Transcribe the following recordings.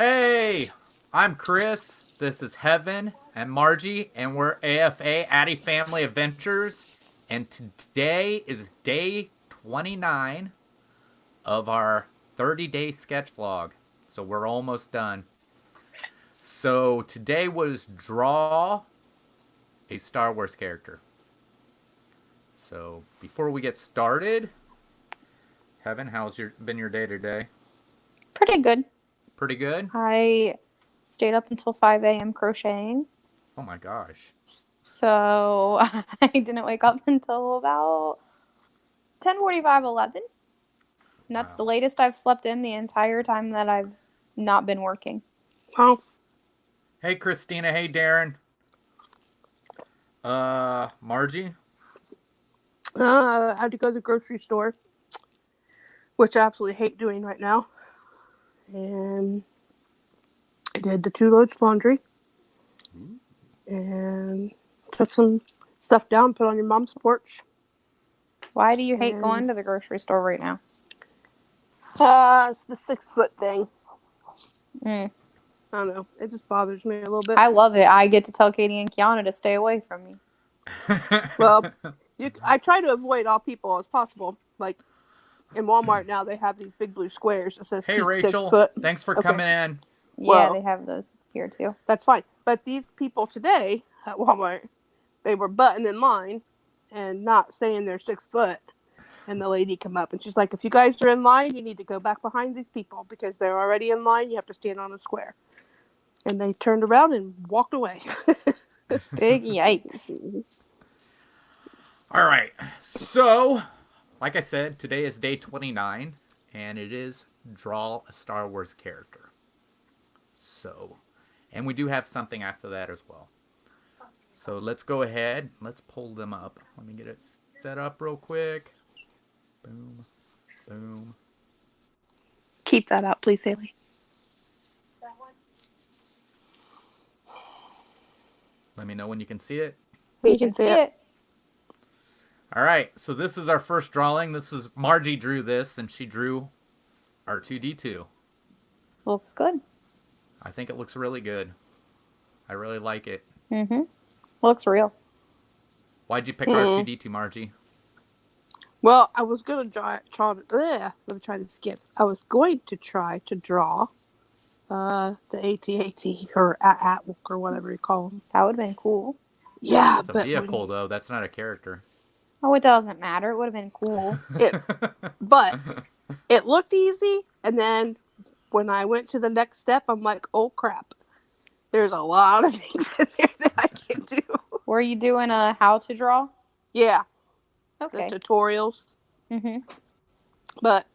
Hey, I'm Chris. This is Heaven and Margie, and we're AFA Addy Family Adventures. And today is day 29 of our 30-day sketch vlog. So we're almost done. So today was draw a Star Wars character. So before we get started, Heaven, how's been your day today? Pretty good. Pretty good? I stayed up until 5 a.m. crocheting. Oh my gosh. So I didn't wake up until about 10:45, 11. And that's the latest I've slept in the entire time that I've not been working. Wow. Hey, Christina. Hey, Darren. Margie? I had to go to the grocery store, which I absolutely hate doing right now. And I did the 2 loads of laundry. And took some stuff down, put on your mom's porch. Why do you hate going to the grocery store right now? It's the 6-foot thing. Mm. I don't know. It just bothers me a little bit. I love it. I get to tell Katie and Kiana to stay away from me. Well, I try to avoid all people as possible. Like in Walmart now, they have these big blue squares that says Hey, keep Rachel. 6 foot. Thanks for coming in. Yeah, Well, they have those here too. That's fine. But these people today at Walmart, they were butting in line and not saying they're 6 foot. And the lady come up and she's like, if you guys are in line, you need to go back behind these people because they're already in line. You have to stand on a square. And they turned around and walked away. Big yikes. All right. So, like I said, today is day 29, and it is draw a Star Wars character. So, and we do have something after that as well. So let's go ahead. Let's pull them up. Let me get it set up real quick. Boom. Boom. Keep that out, please, Haley. That one? Let me know when you can see it. We can see it. All right. So this is our first drawing. This is Margie drew this, and she drew R2-D2. Looks good. I think it looks really good. I really like it. Mm-hmm. Looks real. Why'd you pick R2-D2, Margie? Well, I was going to let me try this again. I was going to try to draw the AT-AT or Atwalk or whatever you call them. That would have been cool. Yeah, It's a vehicle, though. That's not a character. Oh, it doesn't matter. It would have been cool. But it looked easy, and then when I went to the next step, I'm like, oh crap. There's a lot of things in there that I can do. Were you doing a how to draw? Yeah. Okay. The tutorials. Mm-hmm. But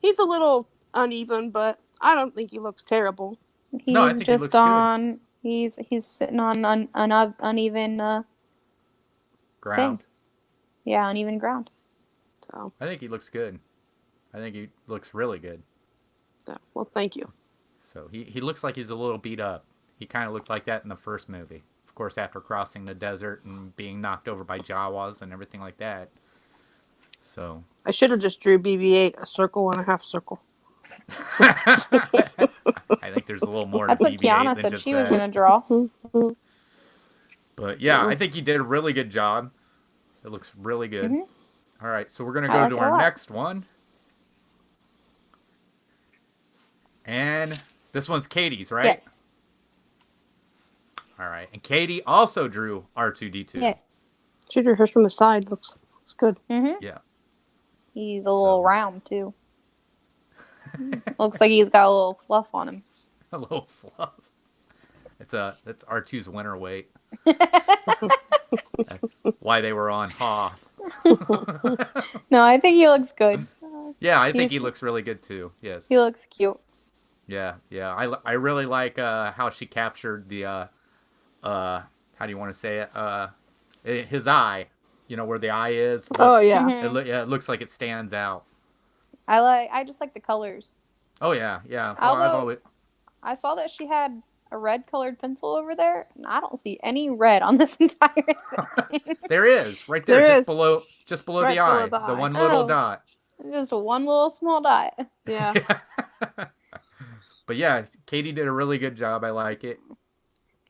he's a little uneven, but I don't think he looks terrible. He's No, I think he looks on. He's sitting on uneven Ground. thing. Yeah, uneven ground. So, I think he looks good. I think he looks really good. well, thank you. So he looks like he's a little beat up. He kind of looked like that in the first movie. Of course, after crossing the desert and being knocked over by Jawas and everything like that. So I should have just drew BB-8, a circle and a half circle. I think there's a little more. That's to what BB-8 Kiana than said just she was that. going to draw. But yeah, I think he did a really good job. It looks really good. Mm-hmm. All right, so we're gonna I go like to it a our lot. next one, and this one's Katie's, right? Yes. All right, and Katie also drew R2-D2. Yeah. She drew hers from the side. Looks good. Mm-hmm. Yeah. He's a little round, too. Looks like he's got a little fluff on him. A little fluff. That's R2's winter weight. That's why they were on Hoth. No, I think he looks good. Yeah, I think He's- he looks really good too. Yes. He looks cute. Yeah. I really like how she captured the how do you want to say it? His eye. You know where the eye is. but Oh, yeah. Mhm. it looks like it stands out. I just like the colors. Oh yeah. Well, Although- I saw that she had a red colored pencil over there, and I don't see any red on this entire thing. There is right there, There just below Right the eye, below the the eye. one little Oh. dot. Just one little small dot. Yeah. But yeah, Katie did a really good job. I like it.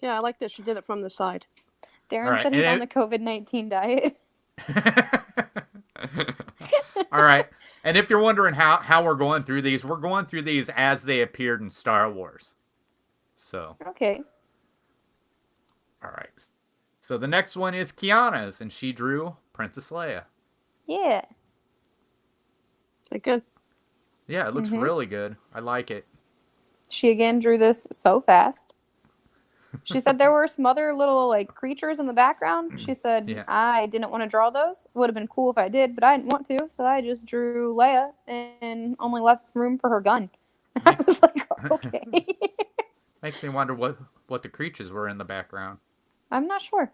Yeah, I like that she did it from the side. Darren All right, said he's on the COVID-19 diet. All right. And if you're wondering how we're going through these, we're going through these as they appeared in Star Wars. So, Okay. all right. So the next one is Kiana's, and she drew Princess Leia. Yeah. Okay, good. Yeah, it looks really good. I like it. She again drew this so fast. She said there were some other little like creatures in the background. She said Yeah. I didn't want to draw those. Would have been cool if I did, but I didn't want to, so I just drew Leia and only left room for her gun. I was like, okay. Makes me wonder what the creatures were in the background. I'm not sure.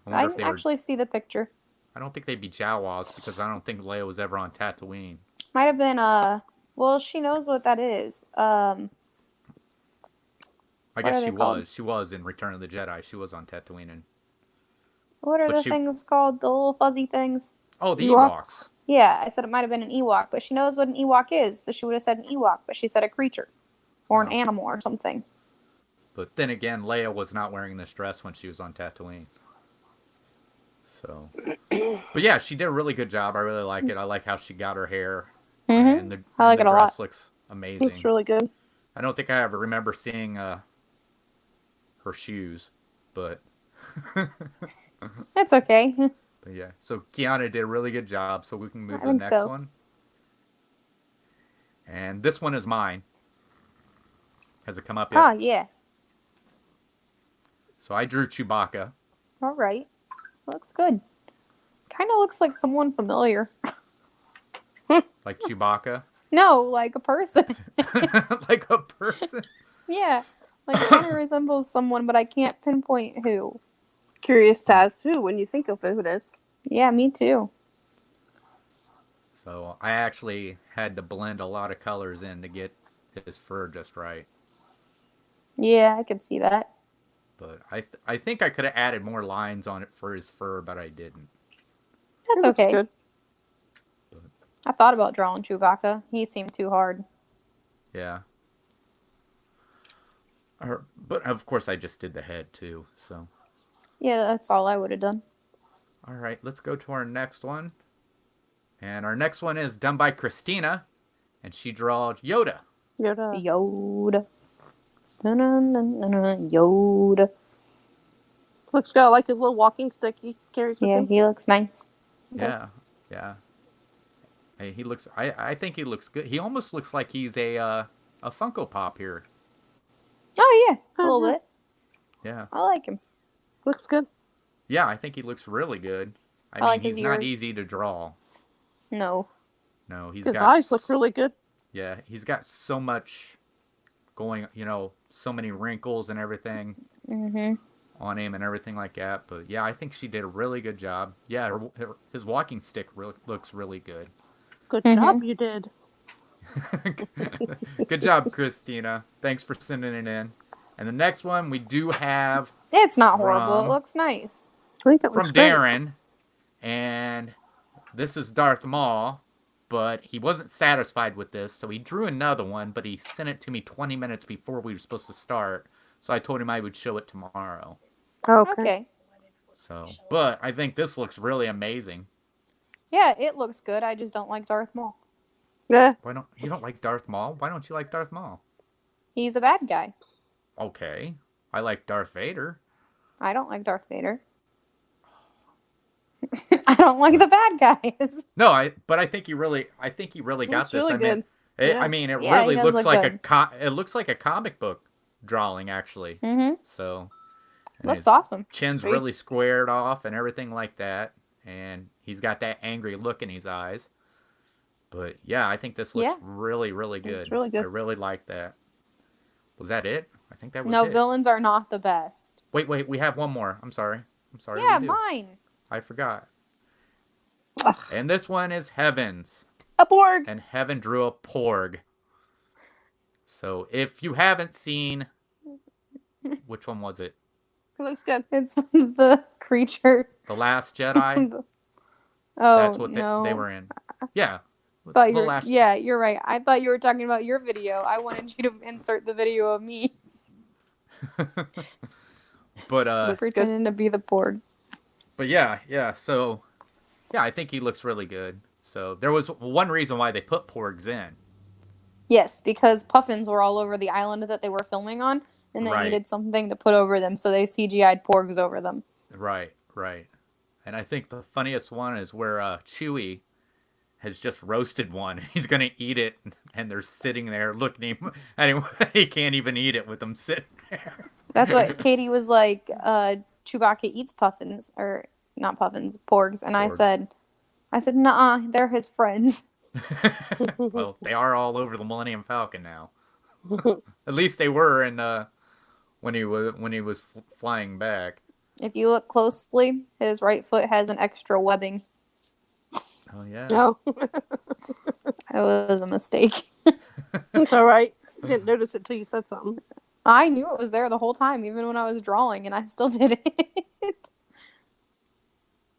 I I wonder if didn't they were. actually see the picture. I don't think they'd be Jawas because I don't think Leia was ever on Tatooine. Might have been well, she knows what that is. I What guess are she they called? was. She was in Return of the Jedi. She was on Tatooine. And What are But the she- things called? The little fuzzy things? oh, the Ewoks. Ewoks. Yeah, I said it might have been an Ewok, but she knows what an Ewok is, so she would have said an Ewok, but she said a creature or an Oh. animal or something. But then again, Leia was not wearing this dress when she was on Tatooine. So, but yeah, she did a really good job. I really like it. I like how she got her hair, and the, I like and it the a dress lot. looks amazing. Looks really good. I don't think I ever remember seeing her shoes, but It's okay. but yeah. So Kiana did a really good job. So we can move I to the think next so. one. And this one is mine. Has it come up yet? Ah, yeah. So I drew Chewbacca. All right. Looks good. Kind of looks like someone familiar. Like Chewbacca. No, like a person. Like a person. Yeah. Like it kind of resembles someone, but I can't pinpoint who. Curious to ask who when you think of who it is. Yeah, me too. So I actually had to blend a lot of colors in to get his fur just right. Yeah, I could see that. But I think I could have added more lines on it for his fur, but I didn't. That's It looks okay. good. I thought about drawing Chewbacca. He seemed too hard. Yeah. But of course I just did the head too, so. Yeah, that's all I would have done. All right, let's go to our next one. And our next one is done by Christina, and she drawed Yoda. Yoda. Yoda. Dun-dun-dun-dun-dun. Yoda. Looks good. I like his little walking stick he carries with Yeah, him. he looks nice. Yeah, yeah. Hey, he looks. I think he looks good. He almost looks like he's a Funko Pop here. Oh yeah, a little Uh-huh. bit. Yeah, I like him. Looks good. yeah. I think he looks really good. I I mean, like his he's not ears. easy to draw. No. No, he's His got eyes look really good. Yeah, he's got so much going. So many wrinkles and everything Mhm. on him and everything like that. But yeah, I think she did a really good job. Yeah, his walking stick looks really good. Good Mhm. job you did. Good job, Christina. Thanks for sending it in. And the next one we do have It's not horrible. From- It looks nice. I think it from looks great. Darren, and this is Darth Maul, but he wasn't satisfied with this, so he drew another one, but he sent it to me 20 minutes before we were supposed to start, so I told him I would show it tomorrow. Okay. Okay. So, but I think this looks really amazing. Yeah, it looks good. I just don't like Darth Maul. Yeah. Why don't you don't like Darth Maul? Why don't you like Darth Maul? He's a bad guy. Okay, I like Darth Vader. I don't like Darth Vader. I don't like the bad guys. No, but I think he really got Looks this. really I mean, good. it, Yeah. I mean, it Yeah, he really does looks look like good. it looks like a comic book drawing actually. Mhm. So, and Looks his awesome. chin's Great. really squared off and everything like that, and he's got that angry look in his eyes. But yeah, I think this looks Yeah. really, really good. Looks really good. I really like that. Was that it? I think that was No, it. villains are not the best. Wait, we have one more. I'm sorry. Yeah, we do. mine. I forgot. Ugh. And this one is Heaven's. A Borg. And Heaven drew a Porg. So if you haven't seen, which one was it? It looks good. It's the creature. The Last Jedi? Oh, That's what no. they were in. Yeah. Thought yeah, you're right. I thought you were talking about your video. I wanted you to insert the video of me But pretending to be the Porg. But yeah. So yeah, I think he looks really good. So there was one reason why they put porgs in. Yes, because puffins were all over the island that they were filming on, and they Right. needed something to put over them, so they CGI'd porgs over them. Right. And I think the funniest one is where Chewie has just roasted one. He's gonna eat it, and they're sitting there looking at him. Anyway, he can't even eat it with them sitting there. That's what Katie was like. Chewbacca eats puffins, or not puffins, porgs, and Porgs. I said, nuh-uh, they're his friends. Well, they are all over the Millennium Falcon now. At least they were in when he was flying back. If you look closely, his right foot has an extra webbing. Oh yeah. No, It was a mistake. it's all right. I didn't notice it till you said something. I knew it was there the whole time, even when I was drawing, and I still did it.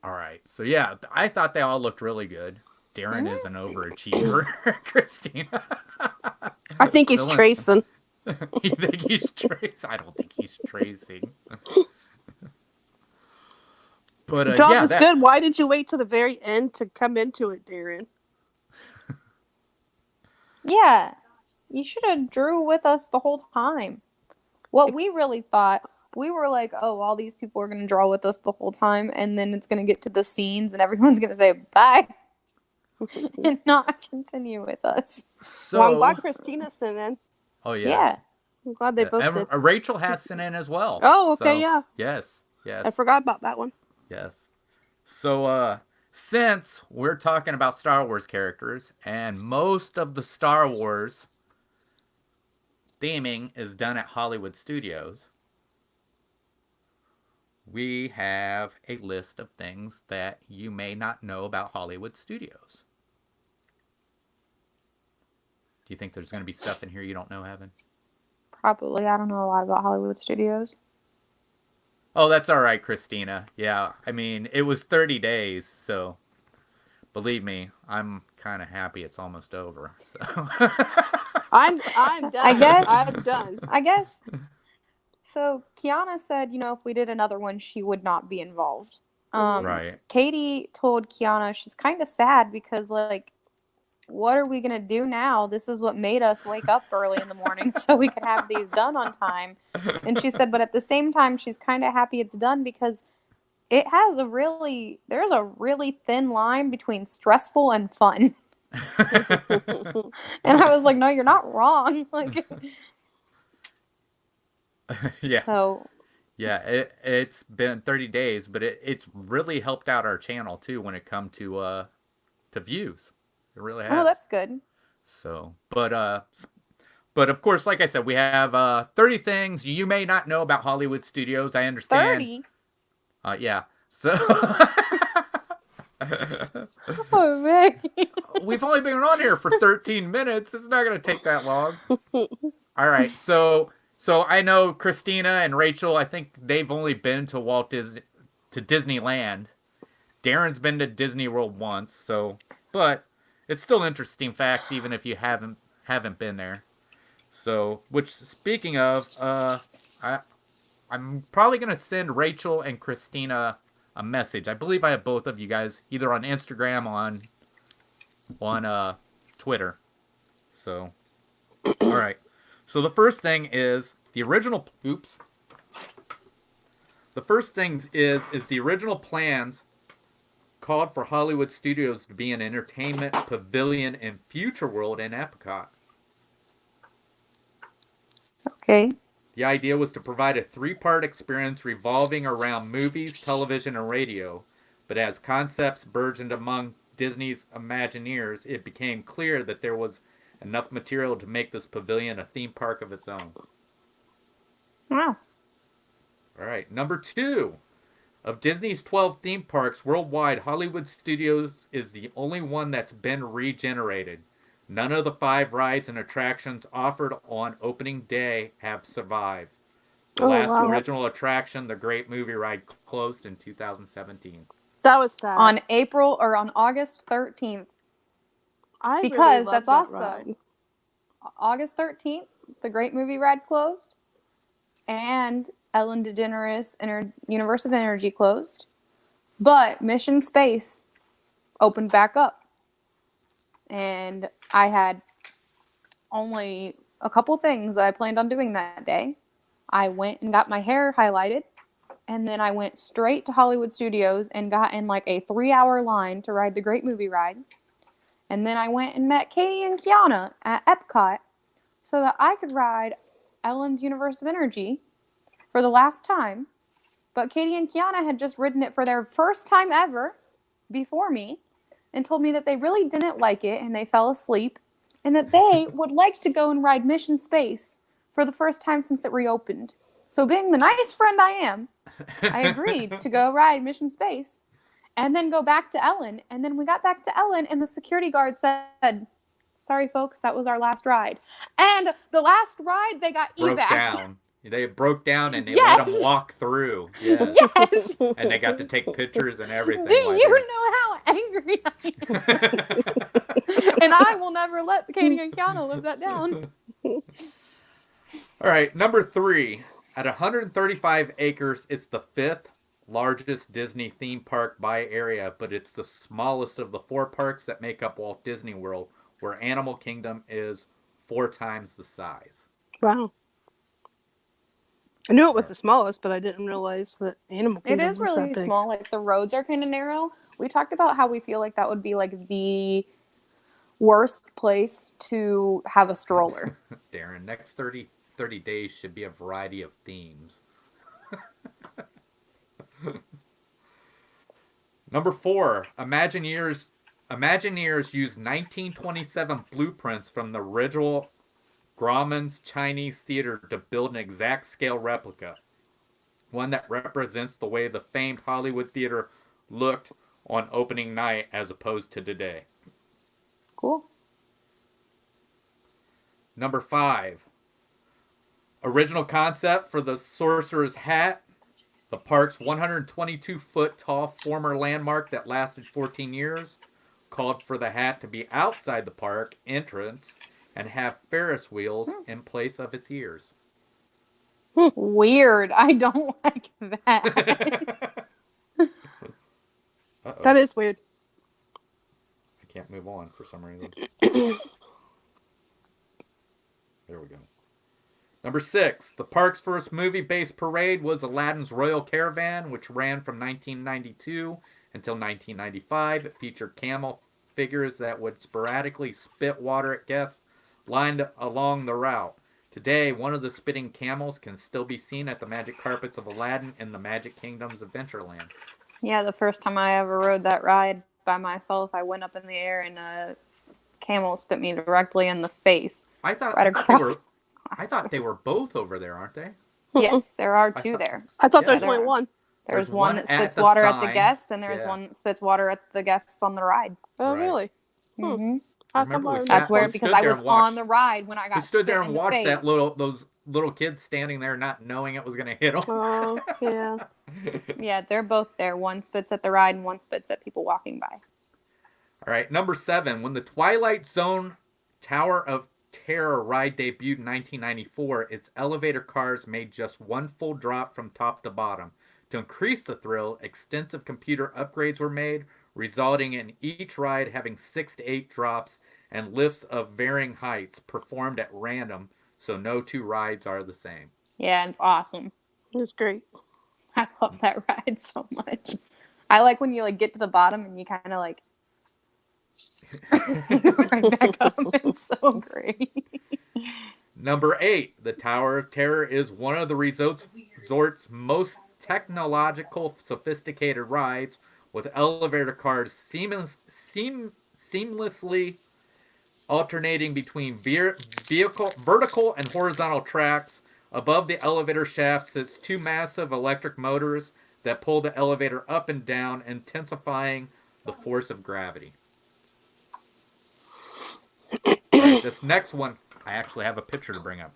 All right. So yeah, I thought they all looked really good. Darren is an overachiever. Christina. I think he's Dylan- tracing. You think he's tracing? I don't think he's tracing. But Job yeah, is good. Why did you wait till the very end to come into it, Darren? Yeah, you should have drew with us the whole time. What we really thought, we were like, oh, all these people are going to draw with us the whole time, and then it's going to get to the scenes, and everyone's going to say bye and not continue with us. So, Well, I'm glad Christina's sent in. oh yes. Yeah. I'm glad they both And did. Rachel has sent in as well. Oh, okay, So, yeah. Yes. I forgot about that one. Yes. So, since we're talking about Star Wars characters, and most of the Star Wars theming is done at Hollywood Studios, we have a list of things that you may not know about Hollywood Studios. Do you think there's going to be stuff in here you don't know, Heaven? Probably. I don't know a lot about Hollywood Studios. Oh, that's all right, Christina. Yeah, I mean, it was 30 days, so believe me, I'm kind of happy it's almost over. So. I'm done. I'm done. I guess. So Kiana said, if we did another one, she would not be involved. Right. Katie told Kiana she's kind of sad because, like, what are we going to do now? This is what made us wake up early in the morning so we could have these done on time. And she said, but at the same time, she's kind of happy it's done because there's a really thin line between stressful and fun. And I was like, no, you're not wrong. Like, Yeah. so Yeah, it's been 30 days, but it's really helped out our channel too when it come to views. It really has. oh, that's good. So, but of course, like I said, we have 30 things you may not know about Hollywood Studios. I understand. 30. Yeah. So Oh, man. we've only been on here for 13 minutes. It's not going to take that long. All right. So I know Christina and Rachel, I think they've only been to Disneyland. Darren's been to Disney World once, but it's still interesting facts even if you haven't been there. So, which speaking of, I'm probably going to send Rachel and Christina a message. I believe I have both of you guys either on Instagram on Twitter. So, all right. So the first thing is the original plans called for Hollywood Studios to be an entertainment pavilion in Future World in Epcot. Okay. The idea was to provide a 3-part experience revolving around movies, television, and radio. But as concepts burgeoned among Disney's Imagineers, it became clear that there was enough material to make this pavilion a theme park of its own. Wow. All right, number 2. Of Disney's 12 theme parks worldwide, Hollywood Studios is the only one that's been regenerated. None of the 5 rides and attractions offered on opening day have survived. The last original attraction, the Great Movie Ride, closed in 2017. That was sad. On August 13th. I really Because love that's that also ride. August 13th, the Great Movie Ride closed, and Ellen DeGeneres Universe of Energy closed, but Mission Space opened back up. And I had only a couple things that I planned on doing that day. I went and got my hair highlighted, and then I went straight to Hollywood Studios and got in like a 3-hour line to ride the Great Movie Ride. And then I went and met Katie and Kiana at Epcot so that I could ride Ellen's Universe of Energy for the last time. But Katie and Kiana had just ridden it for their first time ever before me and told me that they really didn't like it and they fell asleep and that they would like to go and ride Mission Space for the first time since it reopened. So, being the nice friend I am, I agreed to go ride Mission Space and then go back to Ellen. And then we got back to Ellen, and the security guard said, "Sorry, folks, that was our last ride." And the last ride, they got Broke evac. down. They broke down and they Yes. let them walk through. Yes. Yes. And they got to take pictures and everything. Do you know how angry I am? And I will never let Katie and Kiana live that down. All right, number 3. At 135 acres, it's the 5th largest Disney theme park by area, but it's the smallest of the 4 parks that make up Walt Disney World, where Animal Kingdom is 4 times the size. Wow. I knew it was the smallest, but I didn't realize that Animal It Kingdom is was really that big. small. Like, the roads are kind of narrow. We talked about how we feel like that would be like the worst place to have a stroller. Darren, next 30 days should be a variety of themes. Number 4, Imagineers used 1927 blueprints from the original Grauman's Chinese Theater to build an exact scale replica, one that represents the way the famed Hollywood Theater looked on opening night as opposed to today. Cool. Number 5, original concept for the Sorcerer's Hat, the park's 122-foot tall former landmark that lasted 14 years, called for the hat to be outside the park entrance and have Ferris wheels in place of its ears. Weird. I don't like that. Uh-oh. That is weird. I can't move on for some reason. There we go. Number 6, the park's first movie-based parade was Aladdin's Royal Caravan, which ran from 1992 until 1995. It featured camel figures that would sporadically spit water at guests lined along the route. Today, one of the spitting camels can still be seen at the magic carpets of Aladdin in the Magic Kingdom's Adventureland. Yeah, the first time I ever rode that ride by myself, I went up in the air and a camel spit me directly in the face. I thought they were both over there, aren't they? Yes, there are 2 there. I thought Yeah, there's only one. There's There's one one that at spits the water at the sign. guest, and there's Yeah. one that spits water at the guests on the ride. Oh, Right. really? Mm-hmm. How Remember come we I sat- That's where, we because stood I there was and watched. on the ride when I got We stood there spit and in the watched face. those little kids standing there not knowing it was going to hit them. Oh, yeah. Yeah, they're both there. One spits at the ride and one spits at people walking by. All right, number 7. When the Twilight Zone Tower of Terror ride debuted in 1994, its elevator cars made just one full drop from top to bottom. To increase the thrill, extensive computer upgrades were made, resulting in each ride having 6 to 8 drops and lifts of varying heights performed at random, so no 2 rides are the same. Yeah, it's awesome. It's great. I love that ride so much. I like when you like get to the bottom and you kind of like go right back up. It's so great. Number 8, the Tower of Terror is one of the resort's most technological, sophisticated rides, with elevator cars seamlessly alternating between vertical and horizontal tracks. Above the elevator shaft sits 2 massive electric motors that pull the elevator up and down, intensifying the force of gravity. Right, this next one, I actually have a picture to bring up.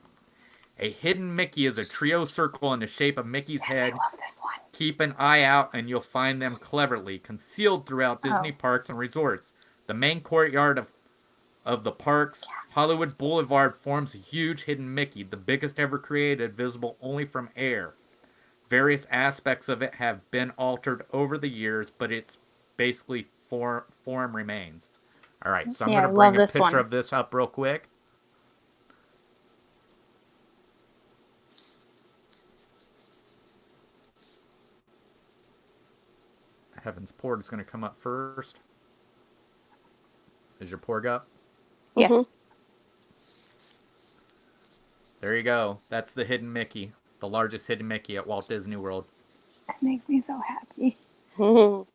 A hidden Mickey is a trio circle in the shape of Mickey's Yes, head. I love this one. Keep an eye out and you'll find them cleverly concealed throughout Disney parks and resorts. The main courtyard of of the park's Hollywood Boulevard forms a huge hidden Mickey, the biggest ever created, visible only from air. Various aspects of it have been altered over the years, but its basically form remains. All right, so I'm Yeah, going I to bring love a this picture one. of this up real quick. Heaven's Port is going to come up first. Is your porg up? Yes. Mhm. There you go. That's the hidden Mickey, the largest hidden Mickey at Walt Disney World. That makes me so happy. Mhm.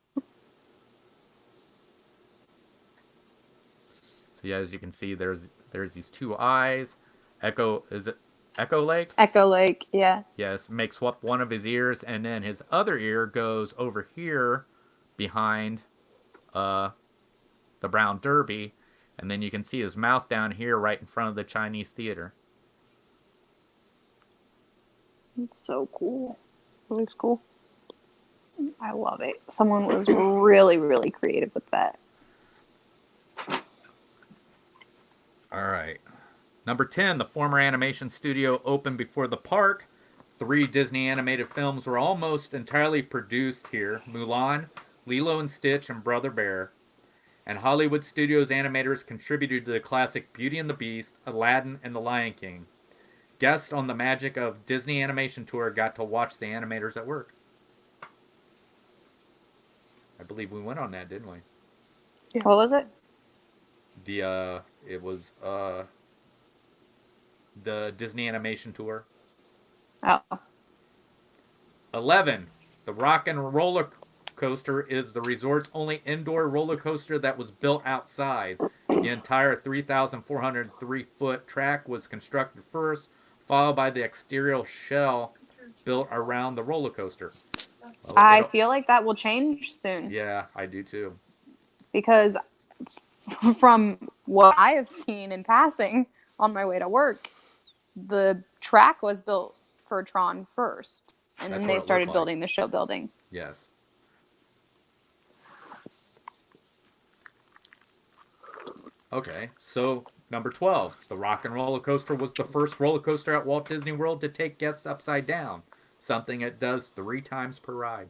So yeah, as you can see, there's these two eyes. Echo, is it Echo Lake? Echo Lake, yeah. Yes, makes up one of his ears, and then his other ear goes over here behind the brown derby, and then you can see his mouth down here right in front of the Chinese theater. It's so cool. That's cool. I love it. Someone was really, really creative with that. All right. Number 10, the former animation studio opened before the park. 3 Disney animated films were almost entirely produced here: Mulan, Lilo and Stitch, and Brother Bear. And Hollywood Studios animators contributed to the classic Beauty and the Beast, Aladdin, and The Lion King. Guests on the Magic of Disney Animation Tour got to watch the animators at work. I believe we went on that, didn't we? Yeah. What was it? It was the Disney Animation Tour. Oh. 11. The Rock and Roller Coaster is the resort's only indoor roller coaster that was built outside. The entire 3,403-foot track was constructed first, followed by the exterior shell built around the roller coaster. Well, I feel like that will change soon. Yeah, I do too. Because from what I have seen in passing on my way to work, the track was built for Tron first. And That's then what they it started looked like. building the show building. Yes. Okay, so number 12. The Rock and Roller Coaster was the first roller coaster at Walt Disney World to take guests upside down, something it does 3 times per ride.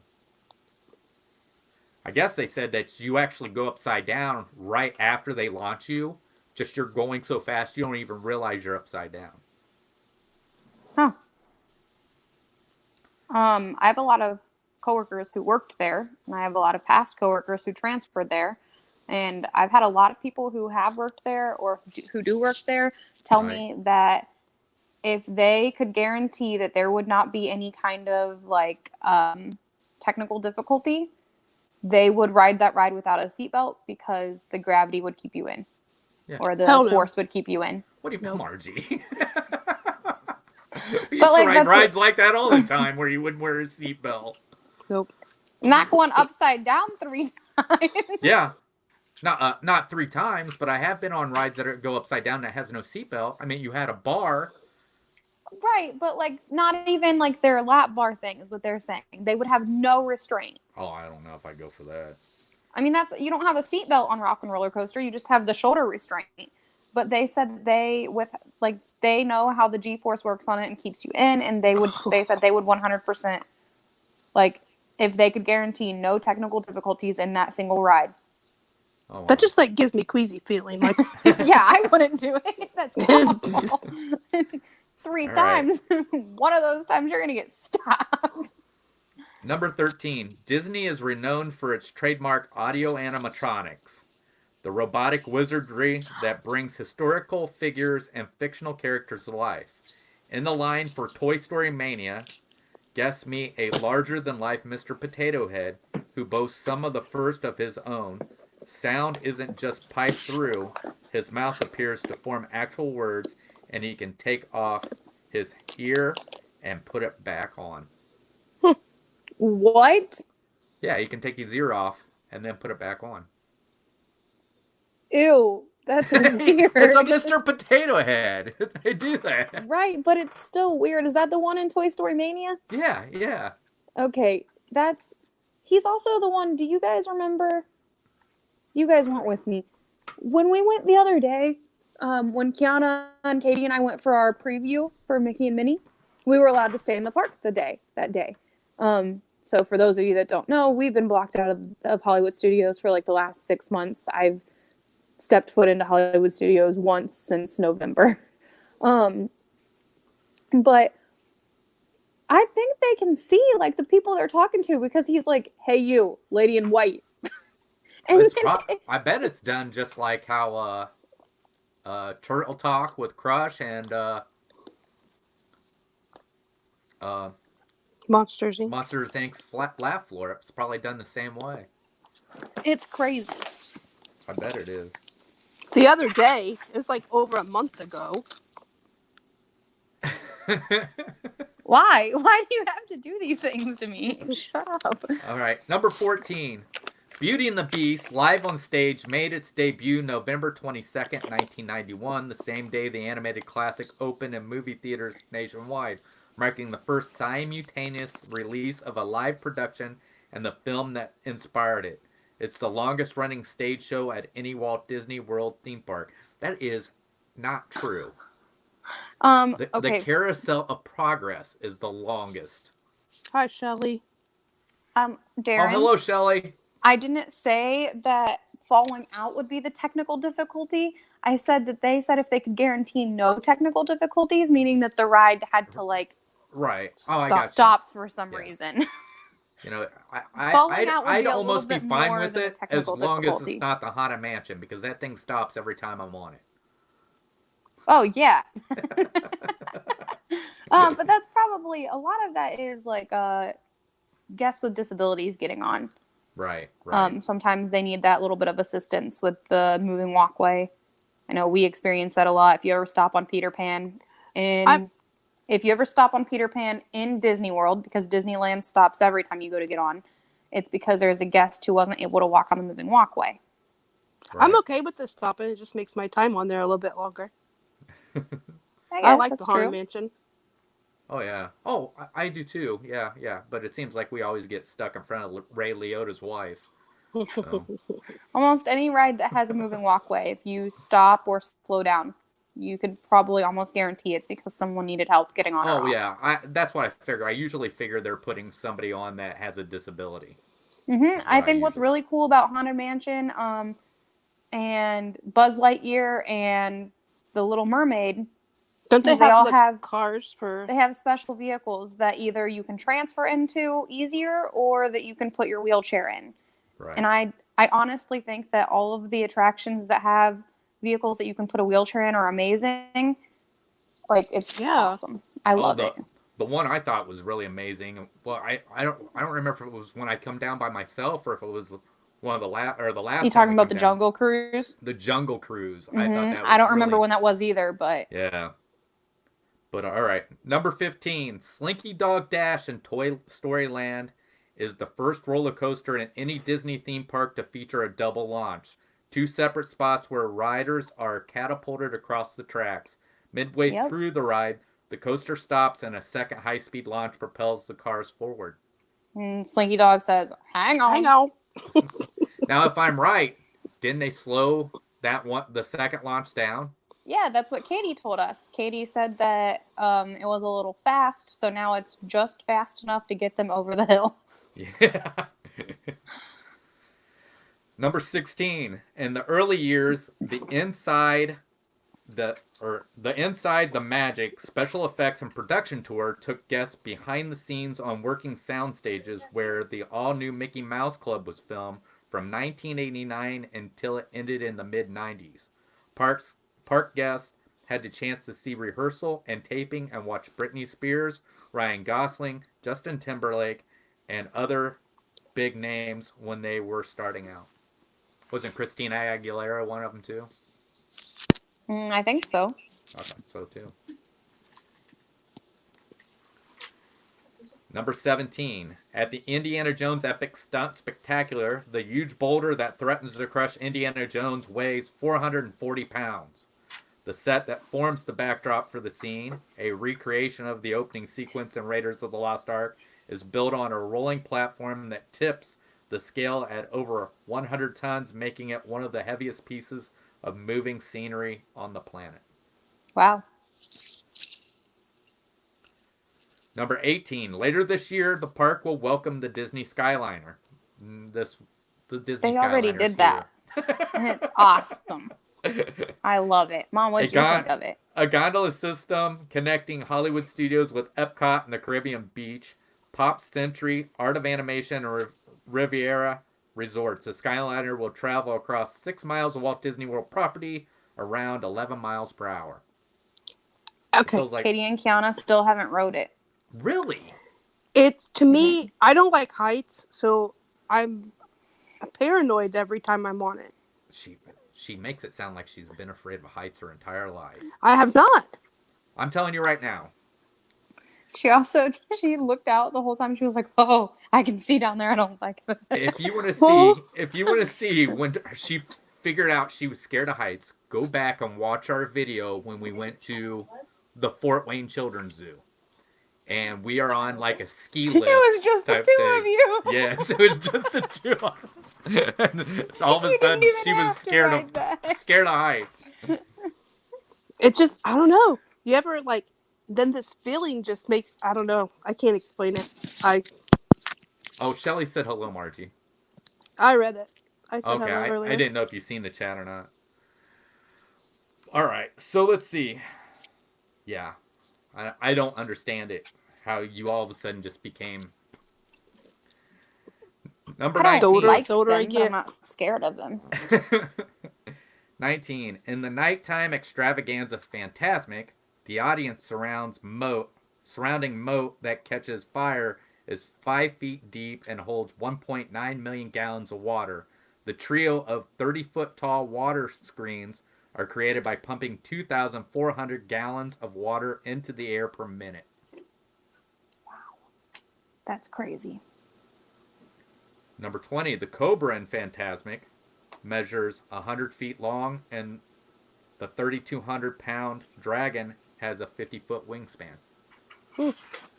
I guess they said that you actually go upside down right after they launch you. Just you're going so fast you don't even realize you're upside down. Huh. I have a lot of coworkers who worked there, and I have a lot of past coworkers who transferred there. And I've had a lot of people who have worked there or who do work there tell me that if they could guarantee that there would not be any kind of like technical difficulty, they would ride that ride without a seatbelt because the gravity would keep you in, or the force would keep you in. What do you mean, Margie? We used But, to like, ride that's rides like that all the time where you wouldn't wear a seatbelt. Nope. Not going upside down 3 times. Yeah. Not 3 times, but I have been on rides that go upside down that has no seatbelt. I mean, you had a bar. Right, but like not even like their lap bar thing is what they're saying. They would have no restraint. Oh, I don't know if I go for that. I mean, you don't have a seatbelt on Rock and Roller Coaster. You just have the shoulder restraint. But they said they know how the G-force works on it and keeps you in, and they said they would 100% like if they could guarantee no technical difficulties in that single ride. Oh, wow. That just like gives me queasy feeling. Like, Yeah, I wouldn't do it. That's awful. 3 times. One of those times you're gonna get stopped. Number 13. Disney is renowned for its trademark audio animatronics, the robotic wizardry that brings historical figures and fictional characters to life. In the line for Toy Story Mania, guests meet a larger-than-life Mr. Potato Head, who boasts some of the first of his own. Sound isn't just piped through. His mouth appears to form actual words, and he can take off his ear and put it back on. What? Yeah, he can take his ear off and then put it back on. Ew, that's weird. It's a Mr. Potato Head. They do that. Right, but it's still weird. Is that the one in Toy Story Mania? Yeah. Okay, he's also the one, do you guys remember? You guys weren't with me. When we went the other day, when Kiana and Katie and I went for our preview for Mickey and Minnie, we were allowed to stay in the park that day. So for those of you that don't know, we've been blocked out of Hollywood Studios for like the last 6 months. I've stepped foot into Hollywood Studios once since November. But I think they can see like the people they're talking to because he's like, "Hey, you, lady in white." And I bet it's done just like how Turtle Talk with Crush and Monsters Inc. Monsters Inc.'s Flat Laugh Floor. It's probably done the same way. it's crazy. I bet it is. The other day, it's like over a month ago. Why? Why do you have to do these things to me? Shut up. All right, number 14. Beauty and the Beast, live on stage, made its debut November 22nd, 1991, the same day the animated classic opened in movie theaters nationwide, marking the first simultaneous release of a live production and the film that inspired it. It's the longest running stage show at any Walt Disney World theme park. That is not true. Okay. The Carousel of Progress is the longest. Hi, Shelly. Darren. Oh, hello, Shelley. I didn't say that falling out would be the technical difficulty. I said that they said if they could guarantee no technical difficulties, meaning that the ride had to like Right. Oh, I got you. stop for some reason. You know, Falling out would I'd be a almost be little bit fine more with than a it as technical long as difficulty. it's not the Haunted Mansion, because that thing stops every time I'm on it. Oh yeah. But that's probably a lot of that is like guests with disabilities getting on. Right. Sometimes they need that little bit of assistance with the moving walkway. I know we experience that a lot. If you ever stop on Peter Pan if you ever stop on Peter Pan in Disney World, because Disneyland stops every time you go to get on, it's because there's a guest who wasn't able to walk on the moving walkway. Right. I'm okay with this stopping. It just makes my time on there a little bit longer. I like that's the Haunted true. Mansion. Oh, yeah. Oh, I do too. Yeah. But it seems like we always get stuck in front of Ray Liotta's wife. So. Almost any ride that has a moving walkway, if you stop or slow down, you could probably almost guarantee it's because someone needed help getting on. Oh, yeah. That's what I figure. I usually figure they're putting somebody on that has a disability. I think what's really cool about Haunted Mansion and Buzz Lightyear and The Little Mermaid, Don't they all have have cars for? They have special vehicles that either you can transfer into easier or that you can put your wheelchair in. Right. And I honestly think that all of the attractions that have vehicles that you can put a wheelchair in are amazing. Like it's awesome. I love it. The one I thought was really amazing. Well, I don't remember if it was when I come down by myself or if it was one of the last. You talking about the Jungle Cruise? The Jungle Cruise. Mm-hmm. I thought that was I don't remember when that was either, but yeah. But all right, number 15, Slinky Dog Dash in Toy Story Land is the first roller coaster in any Disney theme park to feature a double launch. 2 separate spots where riders are catapulted across the tracks. Midway through the ride, the coaster stops and a second high-speed launch propels the cars forward. And Slinky Dog says, "Hang on." Hang on. Now, if I'm right, didn't they slow the second launch down? Yeah, that's what Katie told us. Katie said that it was a little fast, so now it's just fast enough to get them over the hill. Yeah. Number 16. In the early years, the Inside the Magic special effects and production tour took guests behind the scenes on working sound stages where the all-new Mickey Mouse Club was filmed from 1989 until it ended in the mid-90s. Park guests had the chance to see rehearsal and taping and watch Britney Spears, Ryan Gosling, Justin Timberlake, and other big names when they were starting out. Wasn't Christina Aguilera one of them too? I think so. I thought so too. Number 17. At the Indiana Jones Epic Stunt Spectacular, the huge boulder that threatens to crush Indiana Jones weighs 440 pounds. The set that forms the backdrop for the scene, a recreation of the opening sequence in Raiders of the Lost Ark, is built on a rolling platform that tips the scale at over 100 tons, making it one of the heaviest pieces of moving scenery on the planet. Wow. Number 18. Later this year, the park will welcome the Disney Skyliner. The Disney They already Skyliner's did that. And it's awesome. I love it. Mom, what did you think of it? A gondola system connecting Hollywood studios with Epcot and the Caribbean Beach, Pop Century, Art of Animation, and Riviera resorts. The Skyliner will travel across 6 miles of Walt Disney World property around 11 miles per hour. Okay. Like... Katie and Kiana still haven't rode it. Really? To me, I don't like heights, so I'm paranoid every time I'm on it. She makes it sound like she's been afraid of heights her entire life. I have not. I'm telling you right now. She looked out the whole time. She was like, "Oh, I can see down there. I don't like it." If you want to see when she figured out she was scared of heights, go back and watch our video when we went to the Fort Wayne Children's Zoo. And we are on like a ski lift. It was just the two of you. Yes, it was just the two of us. And all of a sudden, she was scared of heights. It just, I don't know. You ever then this feeling just makes, I don't know. I can't explain it. Oh, Shelly said hello, Margie. I read it. I said okay, hello earlier. I didn't know if you've seen the chat or not. All right, so let's see. Yeah, I don't understand it. How you all of a sudden just became number 19. I don't like them, but I'm not scared of them. 19. In the nighttime extravaganza Fantasmic, the audience surrounding moat that catches fire is 5 feet deep and holds 1.9 million gallons of water. The trio of 30-foot tall water screens are created by pumping 2,400 gallons of water into the air per minute. That's crazy. Number 20, the Cobra in Fantasmic measures 100 feet long, and the 3,200-pound dragon has a 50-foot wingspan. All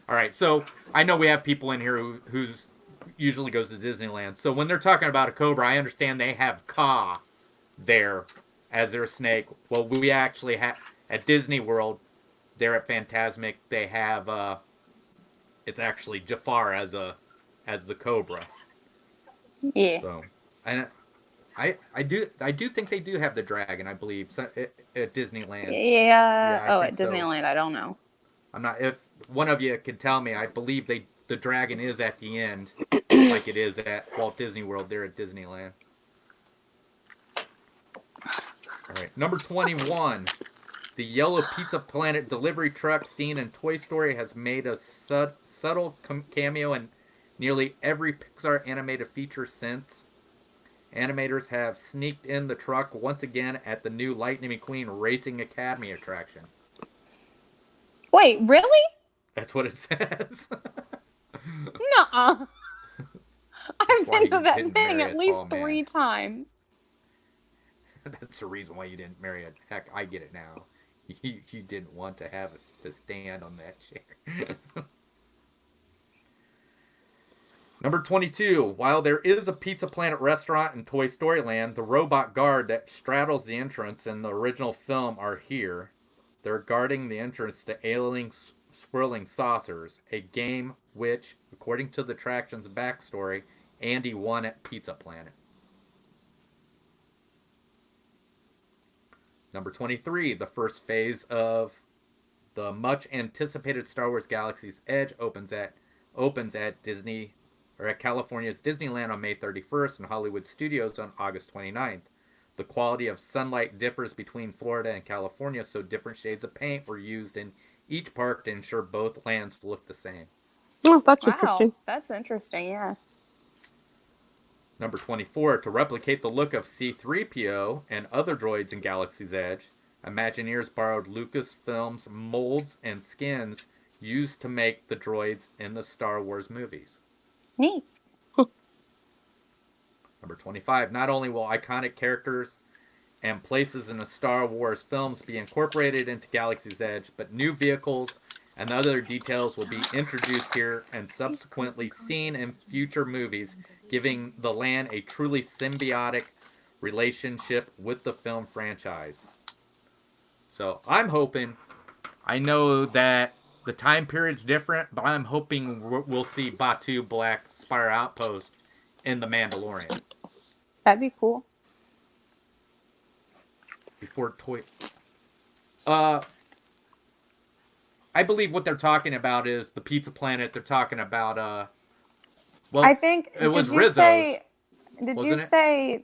right, so I know we have people in here who usually goes to Disneyland. So when they're talking about a Cobra, I understand they have Ka there as their snake. Well, we actually have at Disney World, there at Fantasmic, they have it's actually Jafar as the Cobra. Yeah. So, and I do think they do have the dragon, I believe, at Disneyland. Yeah. At Disneyland, I don't know. I'm not. If one of you could tell me, I believe the dragon is at the end, like it is at Walt Disney World there at Disneyland. All right, number 21. The yellow Pizza Planet delivery truck seen in Toy Story has made a subtle cameo in nearly every Pixar animated feature since. Animators have sneaked in the truck once again at the new Lightning McQueen Racing Academy attraction. Wait, really? That's what it says. Nuh-uh. I've been to that thing at least 3 times. That's the reason why you didn't marry it. Heck, I get it now. You didn't want to have it to stand on that chair. Number 22. While there is a Pizza Planet restaurant in Toy Story Land, the robot guard that straddles the entrance in the original film are here. They're guarding the entrance to Alien Swirling Saucers, a game which, according to the attraction's backstory, Andy won at Pizza Planet. Number 23, the first phase of the much-anticipated Star Wars Galaxy's Edge opens at Disney, or at California's Disneyland on May 31st and Hollywood Studios on August 29th. The quality of sunlight differs between Florida and California, so different shades of paint were used in each park to ensure both lands look the same. Oh, that's interesting. That's interesting, yeah. Number 24, to replicate the look of C-3PO and other droids in Galaxy's Edge, Imagineers borrowed Lucasfilm's molds and skins used to make the droids in the Star Wars movies. Neat. Number 25, not only will iconic characters and places in the Star Wars films be incorporated into Galaxy's Edge, but new vehicles and other details will be introduced here and subsequently seen in future movies, giving the land a truly symbiotic relationship with the film franchise. So I'm hoping, I know that the time period's different, but I'm hoping we'll see Batu Black Spire Outpost in The Mandalorian That'd be cool. before Toy. Uh, I believe what they're talking about is the Pizza Planet. They're talking about well, I think. it was Did you Rizzo's, say? Did you wasn't it? say?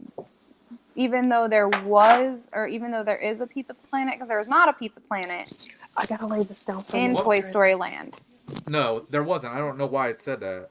Even though there was, or even though there is a Pizza Planet, because there is not a Pizza Planet I gotta lay this down for in you. Toy Story Land. No, there wasn't. I don't know why it said that.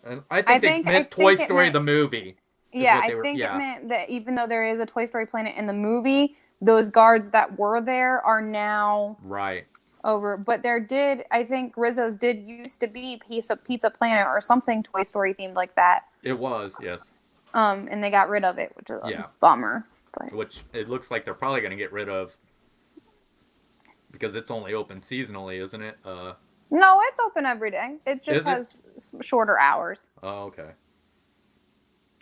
I I think they think- meant I Toy think it Story meant- the movie. Yeah, what I they were- think yeah. it meant that even though there is a Toy Story Planet in the movie, those guards that were there are now Right. over. But I think Rizzo's did used to be Pizza Planet or something Toy Story themed like that. It was, yes. And they got rid of it, which is Yeah. a bummer. But Which it looks like they're probably going to get rid of because it's only open seasonally, isn't it? no, it's open every day. It just Is it? has shorter hours. Oh, okay.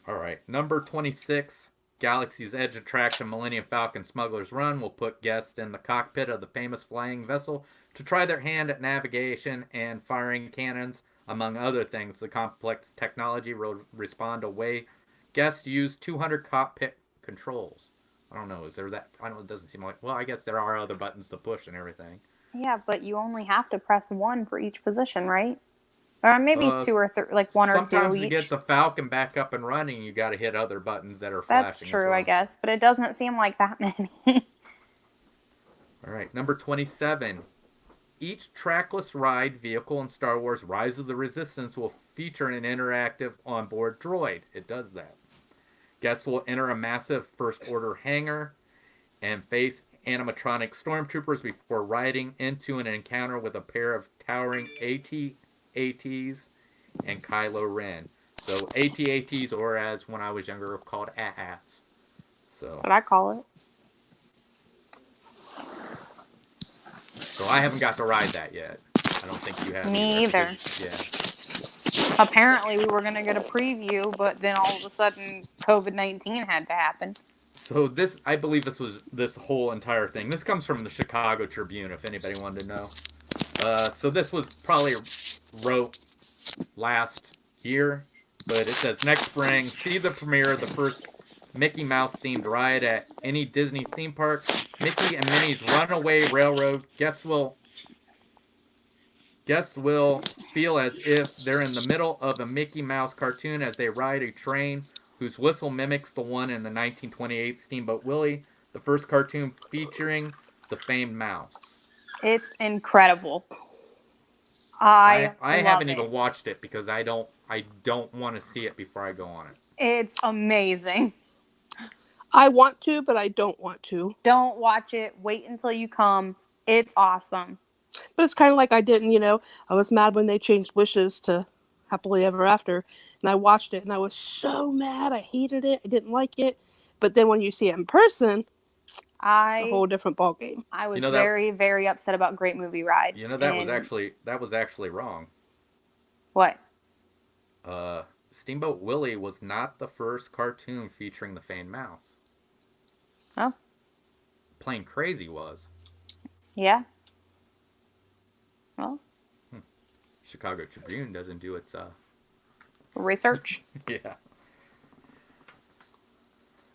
All right. Number 26, Galaxy's Edge attraction Millennium Falcon Smuggler's Run will put guests in the cockpit of the famous flying vessel to try their hand at navigation and firing cannons. Among other things, the complex technology will respond to way guests use 200 cockpit controls. I don't know. Is there that? I don't. It doesn't seem like. Well, I guess there are other buttons to push and everything. Yeah, but you only have to press one for each position, right? Or maybe two or like one or two Sometimes each. to get the Falcon back up and running, you got to hit other buttons that are That's flashing. true, as well. I guess, but it doesn't seem like that many. All right, number 27. Each trackless ride vehicle in Star Wars Rise of the Resistance will feature an interactive onboard droid. It does that. Guests will enter a massive First Order hangar and face animatronic stormtroopers before riding into an encounter with a pair of towering AT-ATs and Kylo Ren. So AT-ATs, or as when I was younger called AT-ATs. So That's what I call it. So I haven't got to ride that yet. I don't think you have. Me either. Yeah. Apparently, we were going to get a preview, but then all of a sudden, COVID-19 had to happen. So this, I believe this whole entire thing. This comes from the Chicago Tribune, if anybody wanted to know. So this was probably wrote last year, but it says next spring, see the premiere of the first Mickey Mouse themed ride at any Disney theme park. Mickey and Minnie's Runaway Railroad. Guests will feel as if they're in the middle of a Mickey Mouse cartoon as they ride a train whose whistle mimics the one in the 1928 Steamboat Willie, the first cartoon featuring the famed mouse. It's incredible. I haven't even watched it because I don't want to see it before I go on it. It's amazing. I want to, but I don't want to. Don't watch it. Wait until you come. It's awesome. But it's kind of like I didn't, I was mad when they changed Wishes to Happily Ever After. And I watched it and I was so mad. I hated it. I didn't like it. But then when you see it in person, it's a whole different ballgame. I was very, very upset about Great Movie Ride. That was actually wrong. What? Steamboat Willie was not the first cartoon featuring the famed mouse. Oh. Plain Crazy was. Yeah. Well. Chicago Tribune doesn't do its research. Yeah.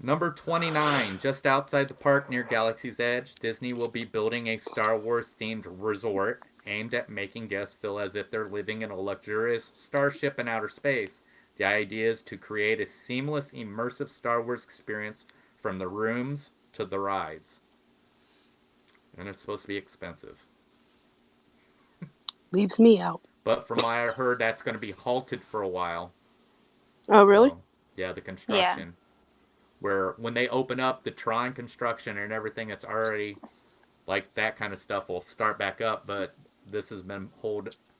Number 29, just outside the park near Galaxy's Edge, Disney will be building a Star Wars themed resort aimed at making guests feel as if they're living in a luxurious starship in outer space. The idea is to create a seamless, immersive Star Wars experience from the rooms to the rides. And it's supposed to be expensive. Leaves me out. But from what I heard, that's going to be halted for a while. Oh, really? So, yeah, the construction. Yeah. Where when they open up the Tron construction and everything, it's already like that kind of stuff will start back up. But this has been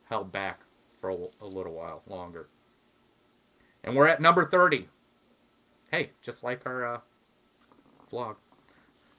held back for a little while longer. And we're at number 30. Hey, just like our vlog.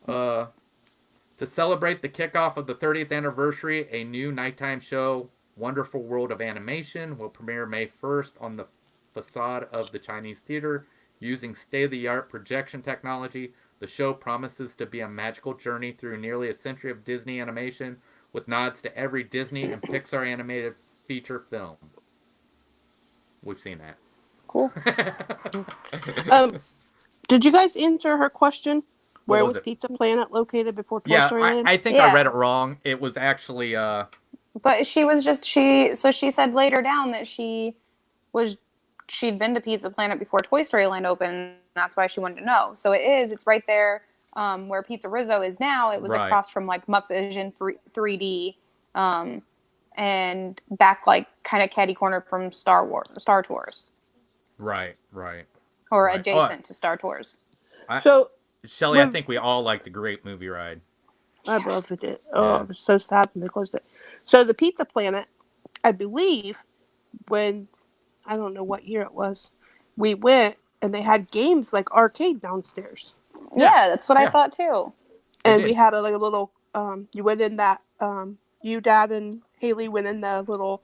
To celebrate the kickoff of the 30th anniversary, a new nighttime show, Wonderful World of Animation, will premiere May 1st on the facade of the Chinese theater using state-of-the-art projection technology. The show promises to be a magical journey through nearly a century of Disney animation with nods to every Disney and Pixar animated feature film. We've seen that. Cool. Did you guys answer her question? What Where was was it? Pizza Planet located before Toy Yeah, Story Land? I think Yeah. I read it wrong. It was actually But she was just so she said later down that she'd been to Pizza Planet before Toy Story Land opened, and that's why she wanted to know. So it's right there where Pizza Rizzo is now. It was Right. across from like Mupp Vision 3D and back like kind of catty corner from Star Tours right. or Right. adjacent to Star Tours. So Shelley, I when- think we all liked the Great Movie Ride. I loved it. Oh, Yeah. I was so sad when they closed it. So the Pizza Planet, I believe, when I don't know what year it was, we went and they had games like arcade downstairs, Yeah, that's what I Yeah. thought too. They and did. we had a little. You went in that. You, Dad, and Haley went in the little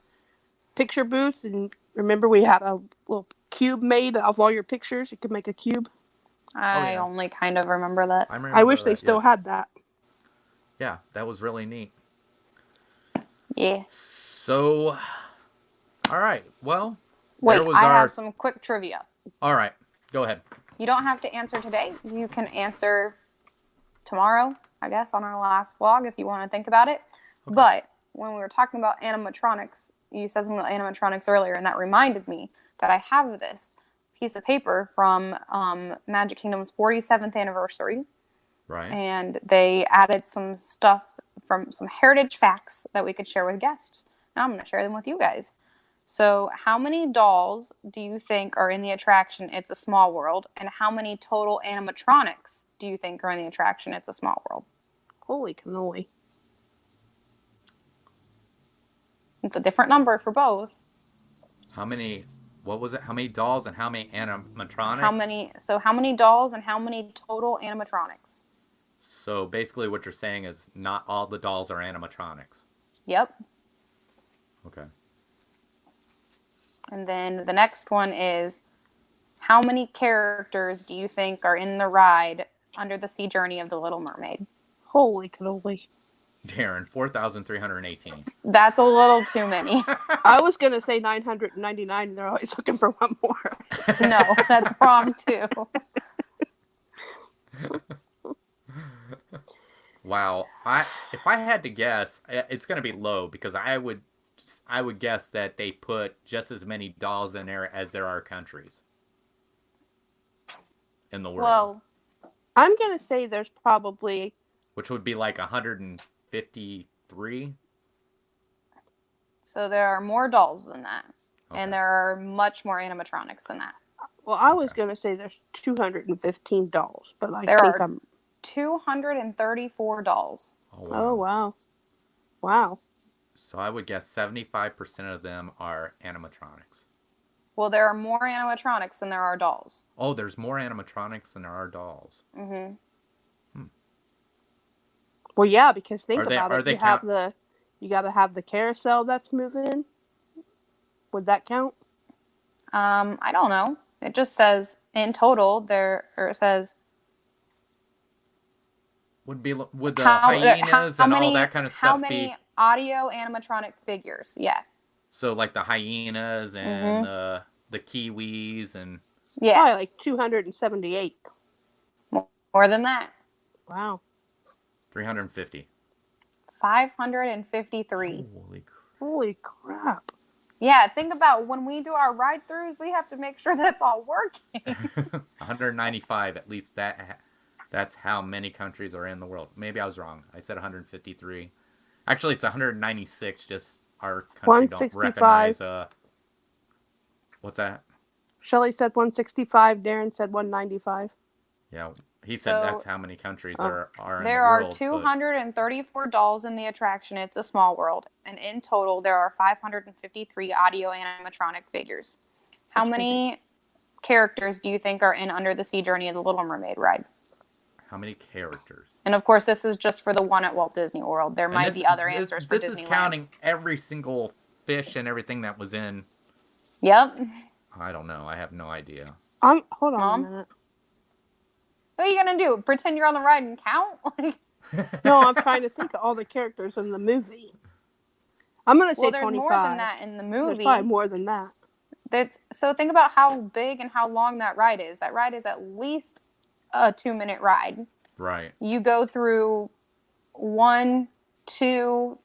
picture booth, and remember we had a little cube made of all your pictures. You could make a cube. I yeah. only kind of remember that. I remember I wish they that, still yes. had that. Yeah, that was really neat. Yeah. So, all right. Well, Wait, there was I our. have some quick trivia. All right, go ahead. You don't have to answer today. You can answer tomorrow, I guess, on our last vlog if you want to think about it. Okay. But when we were talking about animatronics, you said something about animatronics earlier, and that reminded me that I have this piece of paper from Magic Kingdom's 47th anniversary, Right. and they added some stuff from some heritage facts that we could share with guests. Now I'm going to share them with you guys. So, how many dolls do you think are in the attraction It's a Small World? And how many total animatronics do you think are in the attraction It's a Small World? Holy cannoli! It's a different number for both. How many? What was it? How many dolls and how many animatronics? How many dolls and how many total animatronics? So basically, what you're saying is not all the dolls are animatronics. Yep. Okay. And then the next one is, how many characters do you think are in the ride Under the Sea Journey of the Little Mermaid? Holy cannoli! Darren, 4,318. That's a little too many. I was gonna say 999, and they're always looking for one more. No, that's wrong too. Wow. If I had to guess, it's going to be low because I would guess that they put just as many dolls in there as there are countries in the world. Well, I'm gonna say there's probably Which would be like 153. so there are more dolls than that. Okay. And there are much more animatronics than that. Well, I was gonna say there's 215 dolls, but I There think are- I'm. 234 dolls. Oh wow, wow. So I would guess 75% of them are animatronics. Well, there are more animatronics than there are dolls. Oh, there's more animatronics than there are dolls. Mm-hmm. Well, yeah, because think Are they- about are it. they You gotta have the carousel that's moving. Would that count? I don't know. It just says in total it says Would the how hyenas and many, all that kind of how stuff many be? audio animatronic figures. Yeah. So like the hyenas and the kiwis and Yeah. Probably like 278. More than that. Wow. 350. 553. Holy crap. Yeah, think about when we do our ride throughs, we have to make sure that's all working. 195, at least that's how many countries are in the world. Maybe I was wrong. I said 153. Actually, it's 196. Just our country don't 165. recognize. What's that? Shelley said 165. Darren said 195. Yeah, he said So, that's how many countries are in There the are world. 234 dolls in the attraction It's a Small World, and in total there are 553 audio animatronic figures. How many characters do you think are in Under the Sea Journey of the Little Mermaid ride? How many characters? And of course, this is just for the one at Walt Disney World. There might be other answers for This Disneyland. is counting every single fish and everything that was in. Yep. I don't know. I have no idea. Hold on Mom? a minute. What are you gonna do? Pretend you're on the ride and count? No, I'm trying to think of all the characters in the movie. I'm gonna say Well, there's 25. more than that in the There's movie. probably more than that. So think about how big and how long that ride is. That ride is at least a 2-minute ride. Right. You go through 1, 2,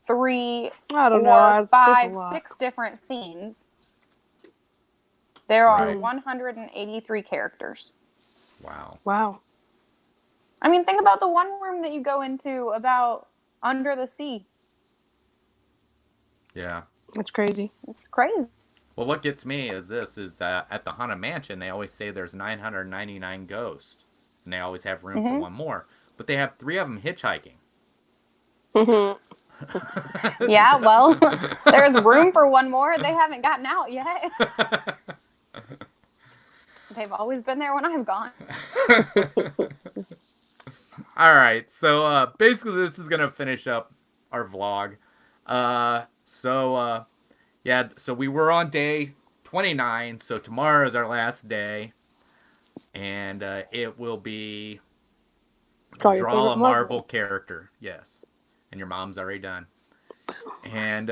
3, I don't 4, know. There's a 5, lot. 6 different scenes. There are Right. 183 characters. Wow. Wow. I mean, think about the one room that you go into about under the sea. Yeah. That's crazy. It's crazy. Well, what gets me is at the Haunted Mansion, they always say there's 999 ghosts, and they always have room for one more. But they have 3 of them hitchhiking. Yeah, well, there's room for one more. They haven't gotten out yet. They've always been there when I've gone. All right, so basically this is gonna finish up our vlog. Yeah, so we were on day 29, so tomorrow is our last day, and it will be Draw your draw favorite a Marvel character. Yes, and your mom's already done, and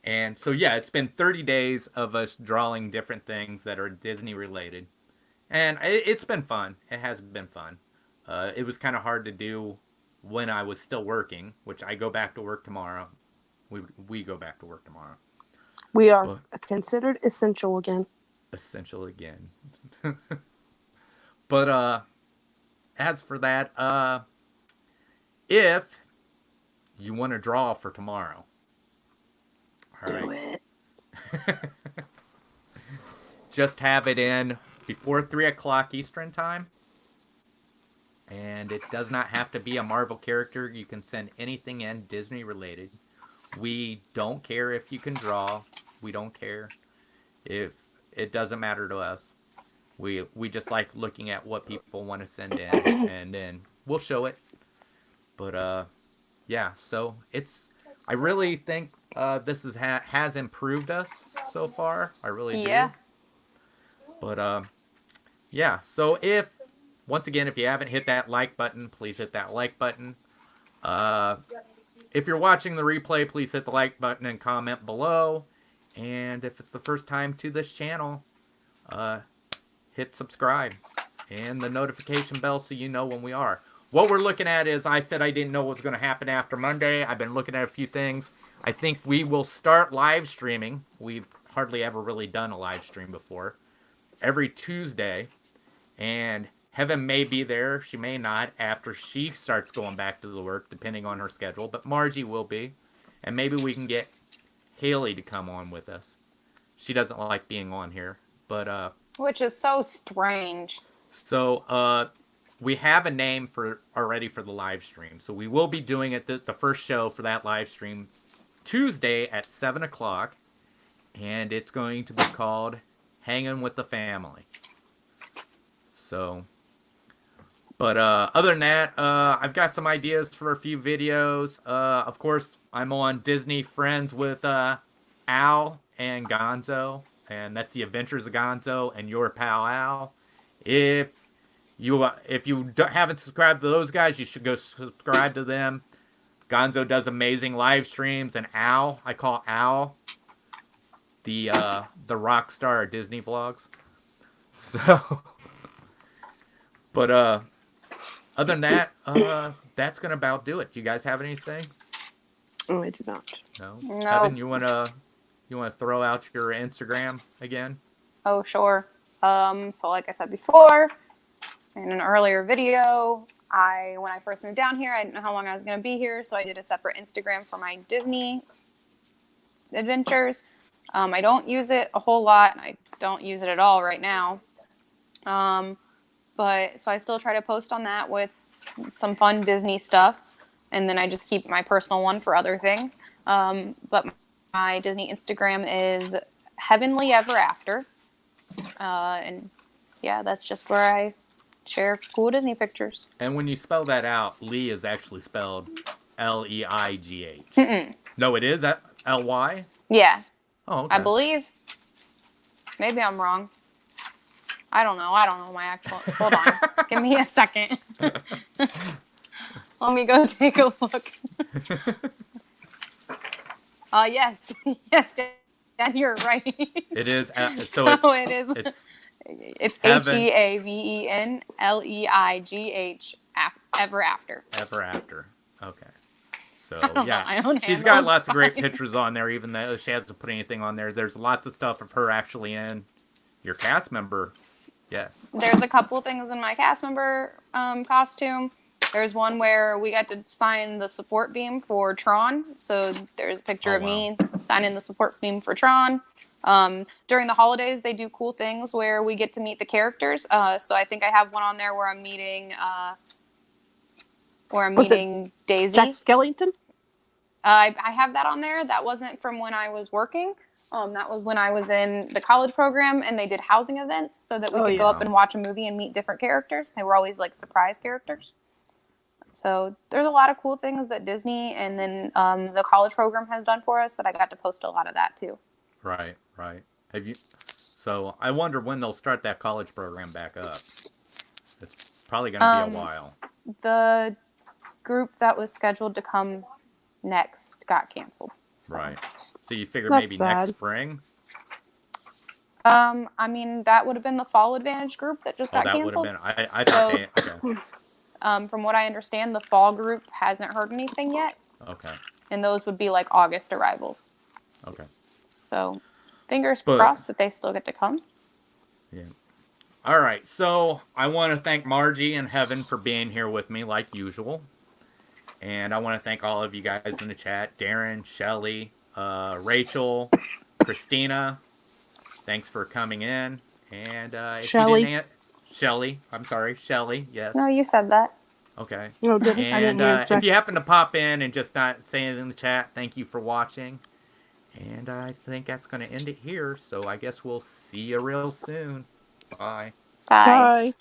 and so yeah, it's been 30 days of us drawing different things that are Disney related. And it's been fun. It has been fun. It was kind of hard to do when I was still working, which I go back to work tomorrow. We go back to work tomorrow. We are considered essential again. Essential again. But as for that, if you want to draw for tomorrow, all Do right, it. just have it in before 3 o'clock Eastern time. And it does not have to be a Marvel character. You can send anything in Disney related. We don't care if you can draw. We don't care if it doesn't matter to us. We just like looking at what people want to send in, and then we'll show it. But yeah, so I really think this has improved us so far. I really do. But yeah, so once again, if you haven't hit that like button, please hit that like button. If you're watching the replay, please hit the like button and comment below. And if it's the first time to this channel, hit subscribe and the notification bell so you know when we are. What we're looking at is, I said I didn't know what was going to happen after Monday. I've been looking at a few things. I think we will start live streaming. We've hardly ever really done a live stream before. Every Tuesday. And Heaven may be there. She may not after she starts going back to the work, depending on her schedule. But Margie will be. And maybe we can get Haley to come on with us. She doesn't like being on here. But Which is so strange. So we have a name already for the live stream. So we will be doing it the first show for that live stream Tuesday at 7 o'clock. And it's going to be called Hanging with the Family. So, but other than that, I've got some ideas for a few videos. Of course, I'm on Disney Friends with Al and Gonzo. And that's the Adventures of Gonzo and your pal Al. If you haven't subscribed to those guys, you should go subscribe to them. Gonzo does amazing live streams, and Al, I call Al the rock star of Disney vlogs. So, but other than that, that's gonna about do it. Do you guys have anything? Oh, I do not. No. No. Evan, you wanna throw out your Instagram again? Oh, sure. So like I said before, in an earlier video, when I first moved down here, I didn't know how long I was going to be here, so I did a separate Instagram for my Disney adventures. I don't use it a whole lot. I don't use it at all right now. But so I still try to post on that with some fun Disney stuff, and then I just keep my personal one for other things. But my Disney Instagram is Heavenly Ever After. And yeah, that's just where I share cool Disney pictures. And when you spell that out, Lee is actually spelled Leigh. Mm-mm. No, it is Ly. Yeah. Oh, okay. I believe. Maybe I'm wrong. I don't know. I don't know my actual. Hold on. Give me a second. Let me go take a look. Yes. Yes, Dan, you're right. It is. So it is. It's Heaven. HEAVENLEIGH ever after. Ever after. Okay. So I don't know yeah, my own she's got handle, lots it's of great fine. pictures on there, even though she hasn't put anything on there. There's lots of stuff of her actually in your cast member. Yes. There's a couple things in my cast member costume. There's one where we got to sign the support beam for Tron. So there's a picture of me signing the support beam for Tron. During the holidays, they do cool things where we get to meet the characters. So I think I have one on there where I'm meeting Daisy. Jack Skellington? I have that on there. That wasn't from when I was working. That was when I was in the college program, and they did housing events so that we could go up and watch a movie and meet different characters. They were always like surprise characters. So there's a lot of cool things that Disney and then the college program has done for us that I got to post a lot of that too. Right. Have you? So I wonder when they'll start that college program back up. It's probably going to be a while. The group that was scheduled to come next got canceled. So. Right. So you figure That's maybe sad. next spring? I mean, that would have been the Fall Advantage group that just got that canceled. would have been. I thought they. Okay. From what I understand, the Fall group hasn't heard anything yet. Okay. And those would be like August arrivals. Okay. So, fingers crossed that they still get to come. Yeah. All right. So I want to thank Margie and Heaven for being here with me, like usual. And I want to thank all of you guys in the chat: Darren, Shelly, Rachel, Christina. Thanks for coming in. And if Shelly. you didn't, Shelly. I'm sorry, Shelly. Yes. No, you said that. Okay. No, didn't. I didn't And hear if you happen to pop in and just not say anything in the chat, thank you for watching. And I think that's going to end it here. So I guess we'll see you real soon. Bye. Bye. Bye.